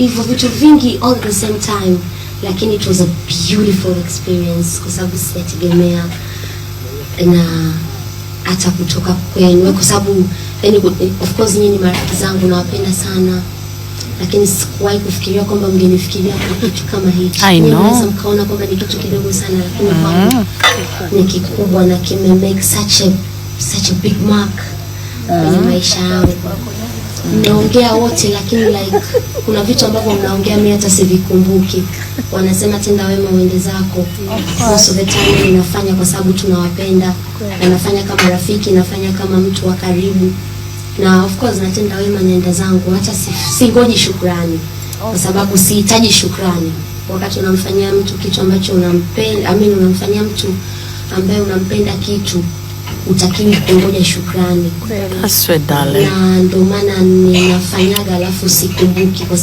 hivyo vitu vingi all at the same time, lakini it was a beautiful experience kwa sababu sijategemea na hata kutoka kwenu, kwa sababu of course nyinyi ni marafiki zangu na wapenda sana, lakini sikuwahi kufikiria kwamba mngenifikiria kwa kitu kama hichi. Mnaweza mkaona kwamba ni kitu kidogo sana, lakini kwangu ni kikubwa na kime make such a big mark kwenye maisha yangu. Mnaongea wote, lakini like kuna vitu ambavyo mnaongea mimi hata sivikumbuki. Wanasema tenda wema uende zako. Most of the time ninafanya kwa sababu tunawapenda, na nafanya kama rafiki, nafanya kama mtu wa karibu, na of course natenda wema naenda zangu, hata singoji shukrani, kwa sababu sihitaji shukrani. Wakati unamfanyia mtu kitu ambacho unampenda, unamfanyia mtu ambaye unampenda kitu, utakiwi kungoja shukrani. Aswe darling. Na ndio maana ninafanyaga alafu sikumbuki kwa